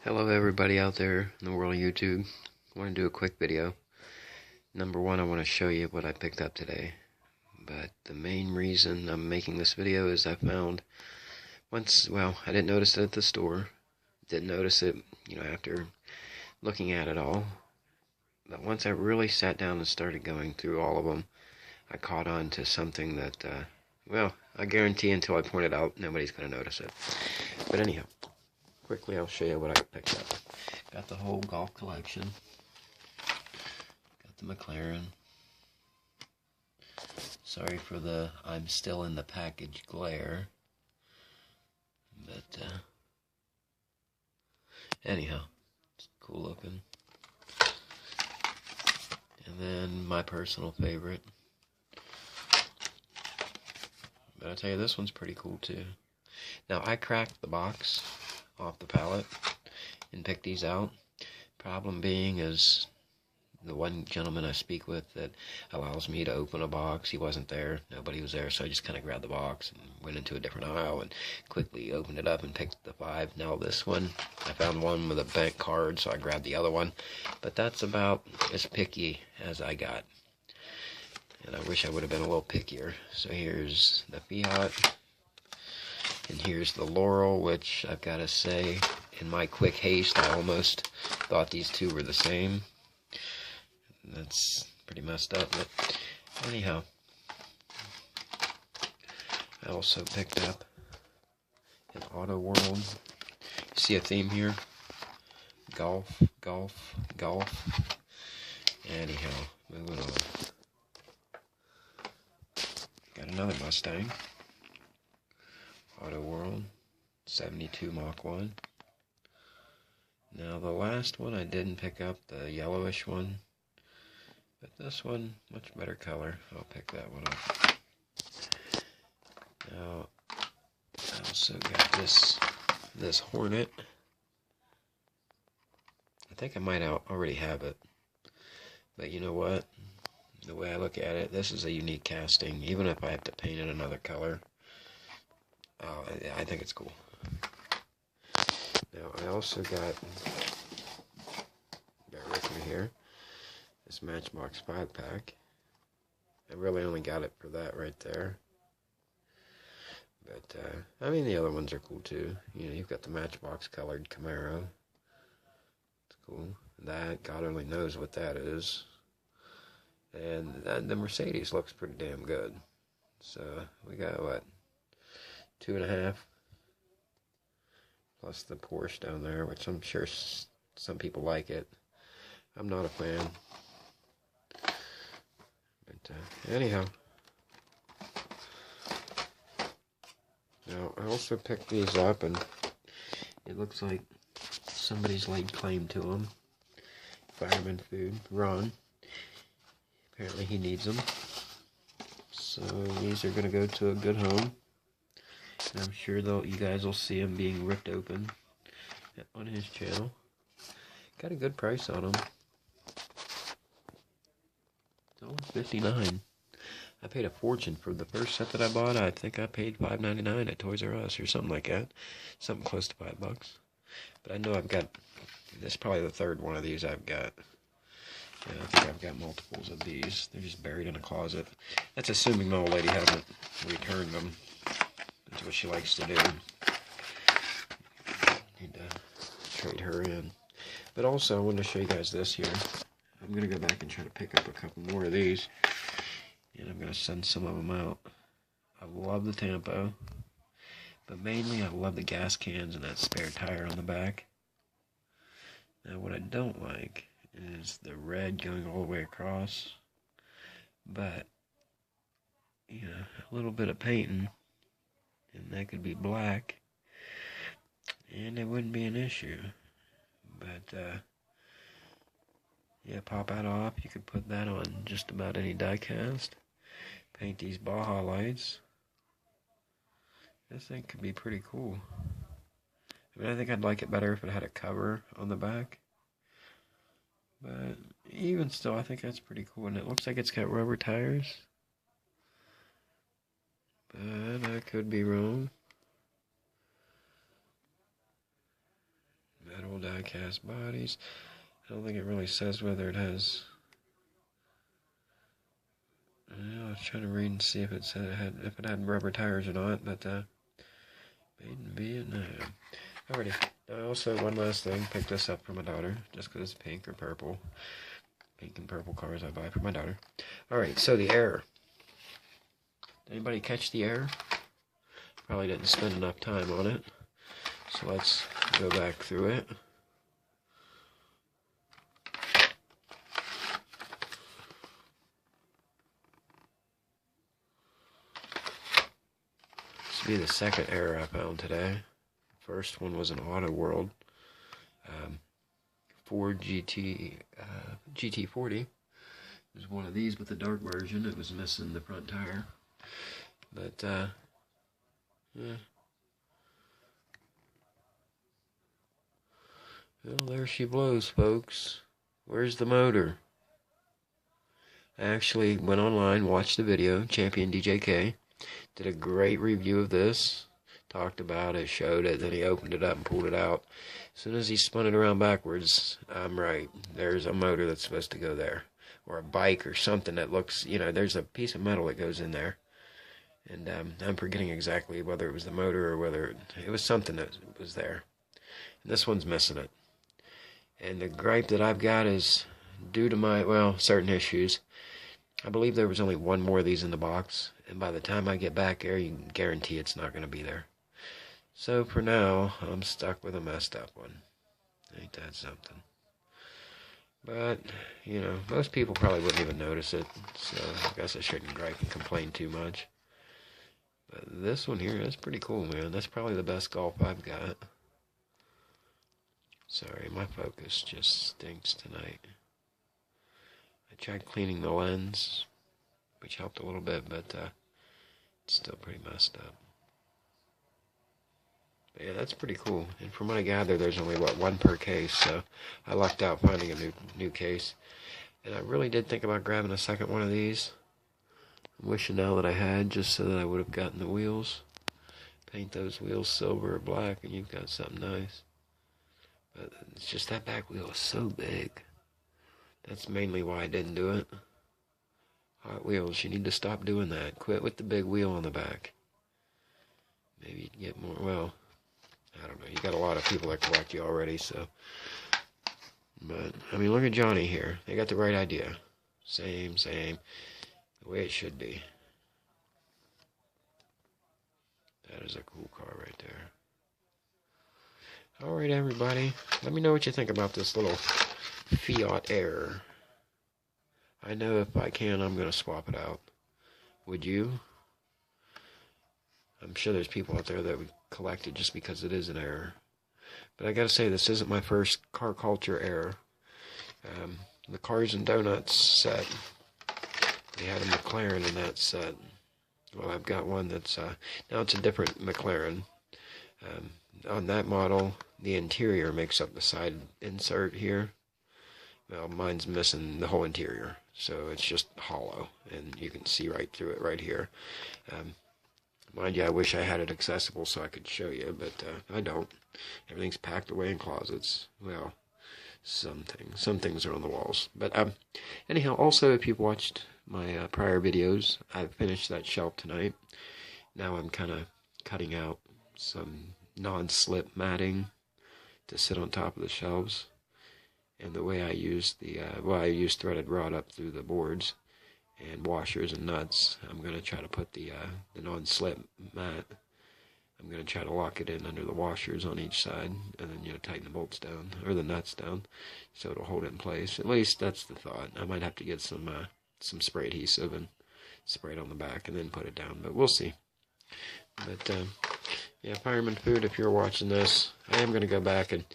Hello everybody out there in the world of YouTube. I want to do a quick video. Number one, I want to show you what I picked up today. But the main reason I'm making this video is I found I didn't notice it at the store. Didn't notice it, after looking at it all. But once I really sat down and started going through all of them, I caught on to something that, I guarantee until I point it out, nobody's going to notice it. But anyhow, quickly I'll show you what I picked up. Got the whole golf collection. Got the McLaren. Sorry for the I'm still in the package glare. But, anyhow, it's cool looking. And then my personal favorite. But I'll tell you, this one's pretty cool too. Now, I cracked the box off the pallet and picked these out. Problem being is the one gentleman I speak with that allows me to open a box, he wasn't there, nobody was there, so I just kind of grabbed the box and went into a different aisle and quickly opened it up and picked the 5. Now this one, I found one with a bank card, so I grabbed the other one, but that's about as picky as I got. And I wish I would have been a little pickier. So here's the Fiat. And here's the Laurel, which I've got to say, in my quick haste, I almost thought these two were the same. That's pretty messed up, but anyhow. I also picked up an Auto World. See a theme here? Golf, golf, golf. Anyhow, moving on. Got another Mustang. Auto World, 72 Mach 1. Now the last one I didn't pick up, the yellowish one. But this one, much better color. I'll pick that one up. Now, I also got this Hornet. I think I might already have it. But you know what? The way I look at it, this is a unique casting. Even if I have to paint it another color, I think it's cool. Now, I also got, bear with me here, this Matchbox 5-pack. I really only got it for that right there. But, the other ones are cool too. You've got the Matchbox colored Camaro. It's cool. That, God only knows what that is. And the Mercedes looks pretty damn good. So, we got, 2.5. Plus the Porsche down there, which I'm sure some people like it. I'm not a fan. But, anyhow. Now, I also picked these up, and it looks like somebody's laid claim to them. Fireman Food, Ron. Apparently he needs them. So these are going to go to a good home. And I'm sure you guys will see them being ripped open on his channel. Got a good price on them. $1.59. I paid a fortune for the first set that I bought. I think I paid $5.99 at Toys R Us or something like that. Something close to $5. But I know I've got, this is probably the third one of these I've got. Yeah, I think I've got multiples of these. They're just buried in a closet. That's assuming my old lady hasn't returned them. That's what she likes to do. Need to trade her in. But also, I wanted to show you guys this here. I'm going to go back and try to pick up a couple more of these. And I'm going to send some of them out. I love the Tampo. But mainly, I love the gas cans and that spare tire on the back. Now, what I don't like is the red going all the way across. But, a little bit of painting, and that could be black, and it wouldn't be an issue. But, pop that off. You could put that on just about any die-cast. Paint these Baja lights. This thing could be pretty cool. I think I'd like it better if it had a cover on the back. But even still, I think that's pretty cool. And it looks like it's got rubber tires. But I could be wrong. Metal Full die-cast bodies. I don't think it really says whether it has... I was trying to read and see if it said if it had rubber tires or not, but made in Vietnam. Alrighty. Also, one last thing. Picked this up for my daughter, just because it's pink or purple. Pink and purple cars I buy for my daughter. Alright, so the error. Anybody catch the error? Probably didn't spend enough time on it. So let's go back through it. This will be the second error I found today. First one was an Auto World Ford GT40. There's one of these with the dark version. It was missing the front tire. But, yeah. Well, there she blows, folks. Where's the motor? I actually went online, watched the video. Champion DJK did a great review of this. Talked about it, showed it, then he opened it up and pulled it out. As soon as he spun it around backwards, I'm right. There's a motor that's supposed to go there. Or a bike or something that looks, there's a piece of metal that goes in there. And I'm forgetting exactly whether it was the motor or whether it was something that was there. And this one's missing it. And the gripe that I've got is due to my, certain issues. I believe there was only one more of these in the box. And by the time I get back there, you can guarantee it's not going to be there. So for now, I'm stuck with a messed up one. Ain't that something? But, most people probably wouldn't even notice it. So I guess I shouldn't gripe and complain too much. But this one here, that's pretty cool, man. That's probably the best Golf I've got. Sorry, my focus just stinks tonight. I tried cleaning the lens, which helped a little bit, but it's still pretty messed up. But yeah, that's pretty cool. And from what I gather, there's only, one per case, so I lucked out finding a new case. And I really did think about grabbing a second one of these. I'm wishing now that I had, just so that I would have gotten the wheels. Paint those wheels silver or black, and you've got something nice. But it's just that back wheel is so big. That's mainly why I didn't do it. Hot Wheels, you need to stop doing that. Quit with the big wheel on the back. Maybe you can get more, I don't know. You got a lot of people that collect you already, so. But, look at Johnny here. They got the right idea. Same. The way it should be. That is a cool car right there. Alright, everybody. Let me know what you think about this little Fiat Air. I know if I can, I'm going to swap it out. Would you? I'm sure there's people out there that would collect it just because it is an Air. But I gotta say, this isn't my first car culture Air. The Cars and Donuts set, they had a McLaren in that set. Well, I've got one that's, now it's a different McLaren. On that model, the interior makes up the side insert here. Well, mine's missing the whole interior, so it's just hollow, and you can see right through it right here. Mind you, I wish I had it accessible so I could show you, but I don't. Everything's packed away in closets. Well, some things are on the walls. But anyhow, also, if you've watched my prior videos, I finished that shelf tonight. Now I'm kind of cutting out some non-slip matting to sit on top of the shelves. And the way I used I used threaded rod up through the boards and washers and nuts. I'm going to try to put the non-slip mat, I'm going to try to lock it in under the washers on each side, and then, tighten the bolts down, or the nuts down, so it'll hold it in place. At least that's the thought. I might have to get some spray adhesive and spray it on the back and then put it down, but we'll see. But, yeah, Fireman Food, if you're watching this, I am going to go back and,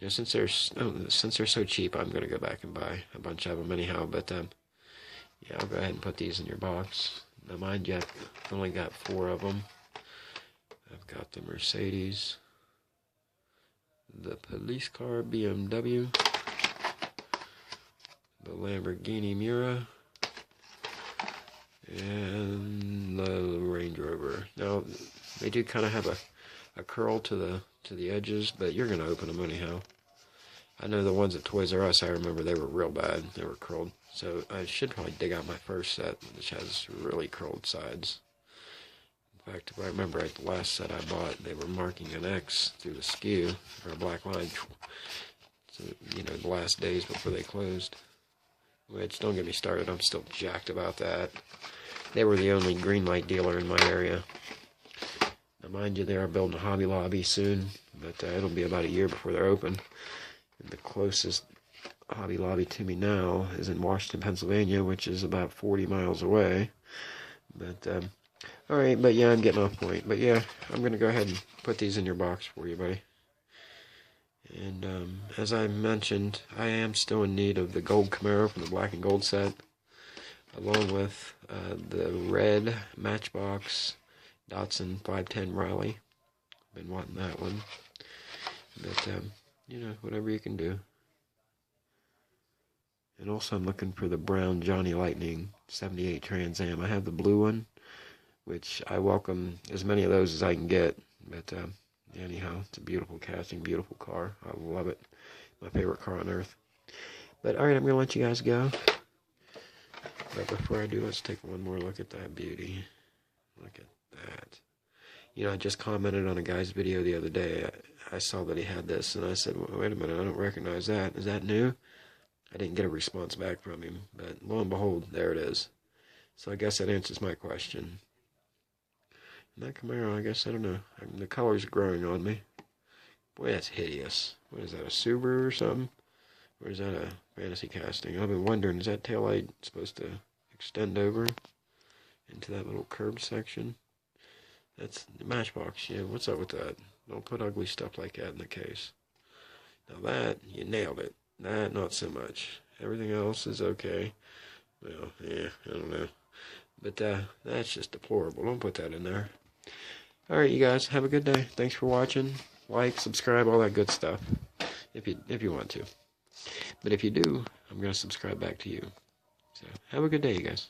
since they're so cheap, I'm going to go back and buy a bunch of them anyhow, but, yeah, I'll go ahead and put these in your box. Now, mind you, I've only got 4 of them. I've got the Mercedes, the police car BMW, the Lamborghini Miura, and the Range Rover. Now, they do kind of have a curl to the edges, but you're going to open them anyhow. I know the ones at Toys R Us, I remember they were real bad. They were curled. So I should probably dig out my first set, which has really curled sides. In fact, if I remember right, the last set I bought, they were marking an X through the skew, or a black line. So, you know, the last days before they closed. Which, don't get me started, I'm still jacked about that. They were the only green light dealer in my area. Now, mind you, they are building a Hobby Lobby soon, but it'll be about a year before they're open. And the closest Hobby Lobby to me now is in Washington, Pennsylvania, which is about 40 miles away. But, alright, but yeah, I'm getting off point. But yeah, I'm going to go ahead and put these in your box for you, buddy. And as I mentioned, I am still in need of the gold Camaro from the black and gold set, along with the red Matchbox Datsun 510 Raleigh. Been wanting that one. But, you know, whatever you can do. And also I'm looking for the brown Johnny Lightning 78 Trans Am. I have the blue one, which I welcome as many of those as I can get. But, anyhow, it's a beautiful casting, beautiful car. I love it. My favorite car on earth. But, alright, I'm going to let you guys go. But before I do, let's take one more look at that beauty. Look at that. You know, I just commented on a guy's video the other day. I saw that he had this, and I said, well, wait a minute, I don't recognize that. Is that new? I didn't get a response back from him, but lo and behold, there it is. So I guess that answers my question. And that Camaro, I guess, I don't know. The color's growing on me. Boy, that's hideous. What is that, a Subaru or something? Or is that a fantasy casting? I've been wondering, is that taillight supposed to extend over into that little curved section? That's the Matchbox. Yeah, what's up with that? Don't put ugly stuff like that in the case. Now that, you nailed it. That, not so much. Everything else is okay. Well, yeah, I don't know. But that's just deplorable. Don't put that in there. Alright, you guys, have a good day. Thanks for watching. Like, subscribe, all that good stuff. If you want to. But if you do, I'm going to subscribe back to you. So, have a good day, you guys.